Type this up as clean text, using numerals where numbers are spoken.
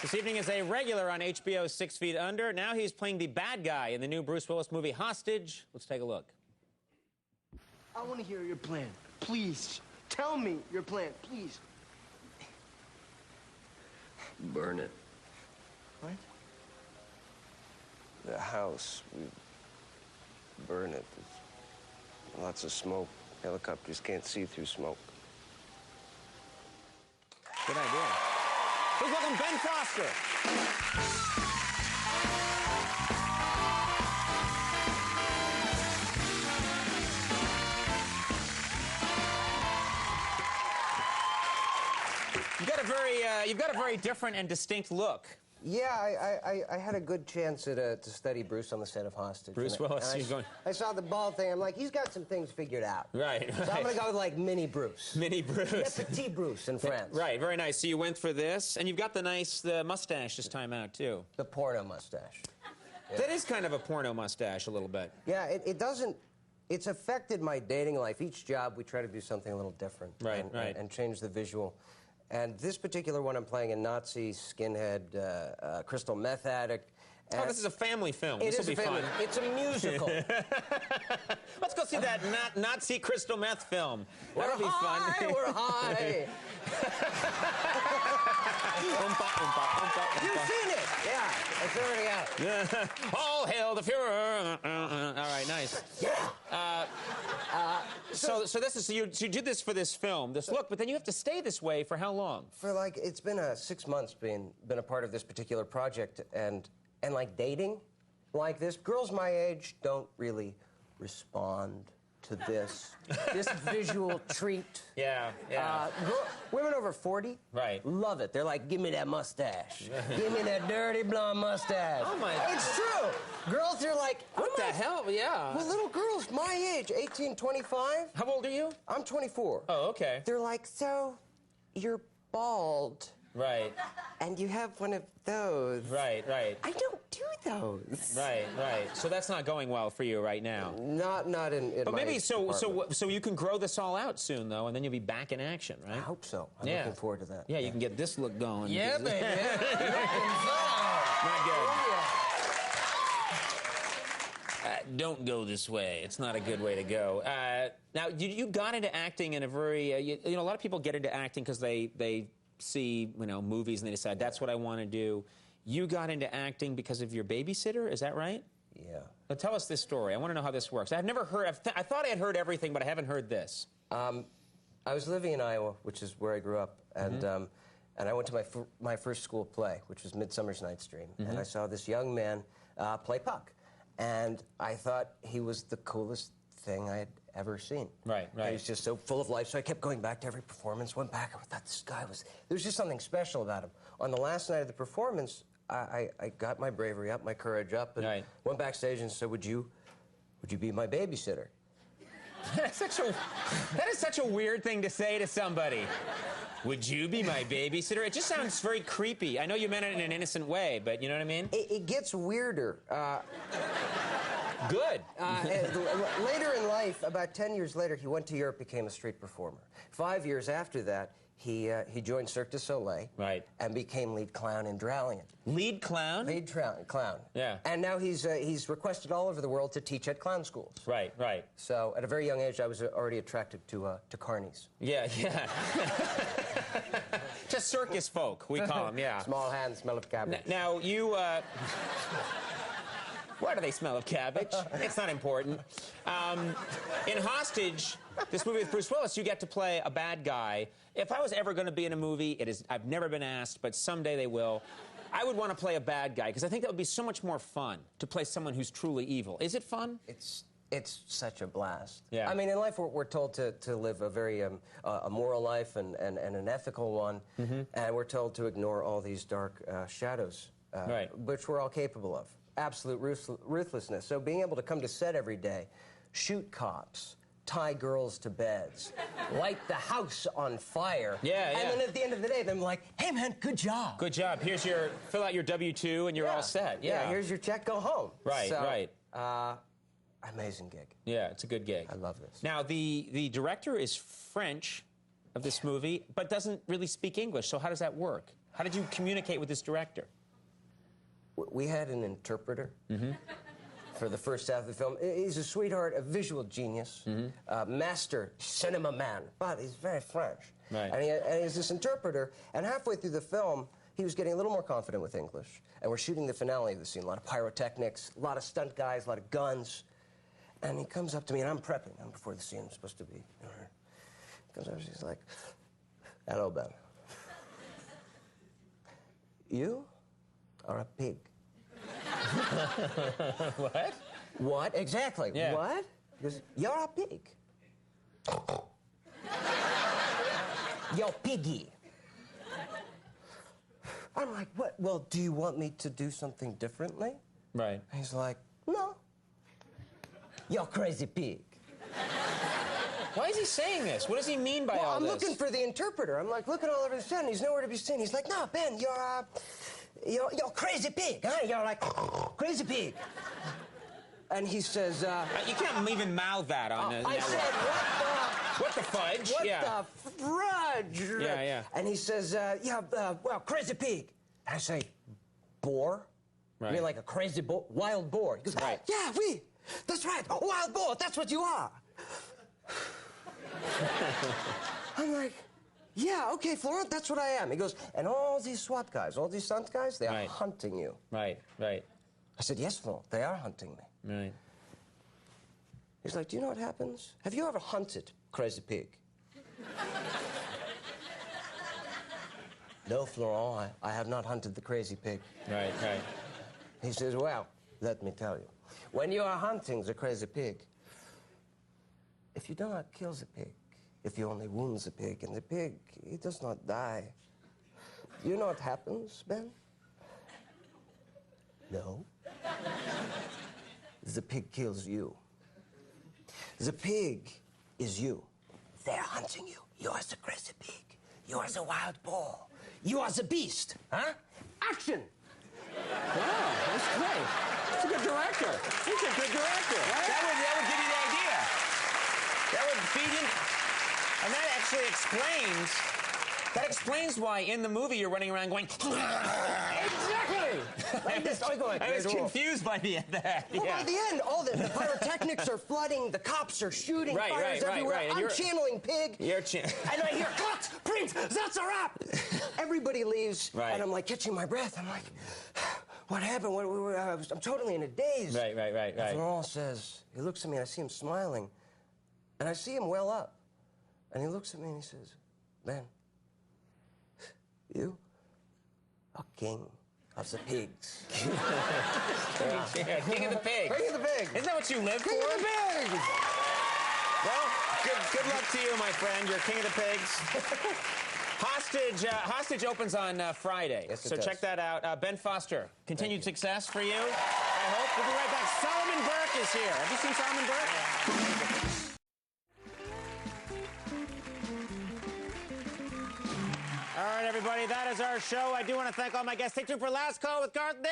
This evening is a regular on HBO's 6 Feet Under. Now he's playing the bad guy in the new Bruce Willis movie Hostage. Let's take a look. I want to hear your plan. Please, tell me your plan, please. Burn it. What? The house, we burn it. There's lots of smoke. Helicopters can't see through smoke. Good idea. Please welcome Ben Foster. You've got a very different and distinct look. Yeah, I had a good chance to study Bruce on the set of Hostage. Bruce Willis, you're going... I saw the bald thing. I'm like, he's got some things figured out. Right. So I'm going to go with, like, Mini Bruce. Mini Bruce. Yeah, Petit Bruce in France. Right, very nice. So you went for this, and you've got the mustache this time out, too. The porno mustache. Yeah. That is kind of a porno mustache, a little bit. Yeah, it doesn't... It's affected my dating life. Each job, we try to do something a little different. Right, right. And change the visual. And this particular one, I'm playing a Nazi, skinhead, crystal meth addict. Oh, this is a family film. It this will is be a family. fun. It's a musical. Let's go see that Nazi crystal meth film. That'll be fun. We're high. You've seen it. Yeah, it's already out. All hail the Fuhrer. All right, nice. Yeah. So this is you did this for this film, this look, but then you have to stay this way for how long? For like it's been 6 months been a part of this particular project, and like dating like this, girls my age don't really respond to this visual treat. Yeah. Women over 40 love it. They're like, give me that mustache. Give me that dirty blonde mustache. Oh my! It's true. Girls are like, what the hell? Yeah. Well, little girls my age, 18, 25. How old are you? I'm 24. Oh, okay. They're like, so you're bald. Right. And you have one of those. Right. I don't do those. Right. So that's not going well for you right now. Not in but my maybe so department. you can grow this all out soon though, and then you'll be back in action, right? I hope so. I'm looking forward to that. Yeah, you can get this look going. Yeah, baby. Not good. Oh, yeah. Don't go this way. It's not a good way to go. Now, you got into acting in a very... you know, a lot of people get into acting because they see, movies and they decide, that's what I want to do. You got into acting because of your babysitter, is that right? Yeah. Now, tell us this story. I want to know how this works. I've never heard... I thought I had heard everything, but I haven't heard this. I was living in Iowa, which is where I grew up, and I went to my first school play, which was Midsummer's Night's Dream, and I saw this young man play Puck. And I thought he was the coolest thing I had ever seen. Right. He was just so full of life, so I kept going back to every performance, went back, I thought this guy was... There was just something special about him. On the last night of the performance, I got my bravery up, my courage up, and went backstage and said, would you be my babysitter? That is such a weird thing to say to somebody. Would you be my babysitter? It just sounds very creepy. I know you meant it in an innocent way, but you know what I mean? It gets weirder. Good. Later in life, about 10 years later, he went to Europe, became a street performer. 5 years after that, he joined Cirque du Soleil. Right. And became lead clown in Dralion. Lead clown? Lead clown. Yeah. And now he's requested all over the world to teach at clown schools. Right. So at a very young age, I was already attracted to carnies. Yeah. Just circus folk, we call them, yeah. Small hands smell of cabbage. Now, you... Why do they smell of cabbage? It's not important. In Hostage, this movie with Bruce Willis, you get to play a bad guy. If I was ever going to be in a movie, I've never been asked, but someday they will, I would want to play a bad guy, because I think that would be so much more fun to play someone who's truly evil. Is it fun? It's such a blast. Yeah. I mean, in life, we're told to live a very a moral life and an ethical one, and we're told to ignore all these dark shadows, which we're all capable of. Absolute ruthlessness. So being able to come to set every day, shoot cops, tie girls to beds, light the house on fire. Yeah. And then at the end of the day, they're like, hey, man, good job. Good job. Here's fill out your W-2 and you're all set. Yeah, here's your check, go home. Right. Amazing gig. Yeah, it's a good gig. I love this. Now, the director is French of this movie, but doesn't really speak English, so how does that work? How did you communicate with this director? We had an interpreter for the first half of the film. He's a sweetheart, a visual genius, master cinema man, but he's very French. Right. And he's this interpreter, and halfway through the film, he was getting a little more confident with English. And we're shooting the finale of the scene, a lot of pyrotechnics, a lot of stunt guys, a lot of guns. And he comes up to me, and I'm prepping. I'm before the scene, I'm supposed to be. He comes up, and he's like, "Hello, Ben. You are a pig." What? What? Exactly. Yeah. What? He goes, "You're a pig. You're piggy." I'm like, "What? Well, do you want me to do something differently?" Right. He's like, "No. You're crazy pig." Why is he saying this? What does he mean by all I'm this? looking for the interpreter. I'm like looking all over the set, and he's nowhere to be seen. He's like, "No, Ben, you're crazy pig, huh? You're like crazy pig." And he says, You can't even mouth that on I said, what the fudge? What Yeah. the fudge? Yeah, yeah. And he says, well, crazy pig. And I say, boar? Right. You mean like a crazy wild boar? He goes, Right. Yeah, that's right, a wild boar, that's what you are. I'm like, yeah, okay, Florent, that's what I am. He goes, and all these SWAT guys, all these stunt guys, they are hunting you. Right, right. I said, yes, Florent, they are hunting me. Right. He's like, do you know what happens? Have you ever hunted crazy pig? No, Florent, I have not hunted the crazy pig. Right, right. He says, well, let me tell you. When you are hunting the crazy pig, if you do not kill the pig, if you only wound the pig, and the pig, he does not die, you know what happens, Ben? No. The pig kills you. The pig is you. They're hunting you. You are the crazy pig. You are the wild boar. You are the beast. Huh? Action! Wow, that's great. He's a good director. He's a good director. Right? That would give you the idea. That would feed in. And that actually explains why in the movie you're running around going. Exactly! Like this. I was confused by the end of that. Well, Yeah. by the end, all the pyrotechnics are flooding, the cops are shooting, fires everywhere. Right. And I'm channeling pig. You're And I hear, cut! Prince, that's a wrap! Everybody leaves, and I'm like catching my breath. I'm like, what happened? I'm totally in a daze. Right. And Florent says, he looks at me, and I see him smiling, and I see him well up. And he looks at me, and he says, Ben, you are king of the pigs. Yeah, king of the pigs. King of the pigs. Isn't that what you live for? King of the pigs! Well, good luck to you, my friend. You're king of the pigs. Hostage opens on Friday, yes, so does. check that out. Ben Foster, continued success for you. I hope. We'll be right back. Solomon Burke is here. Have you seen Solomon Burke? All right, everybody, that is our show. I do want to thank all my guests. Stay tuned for Last Call with Garth. Bye.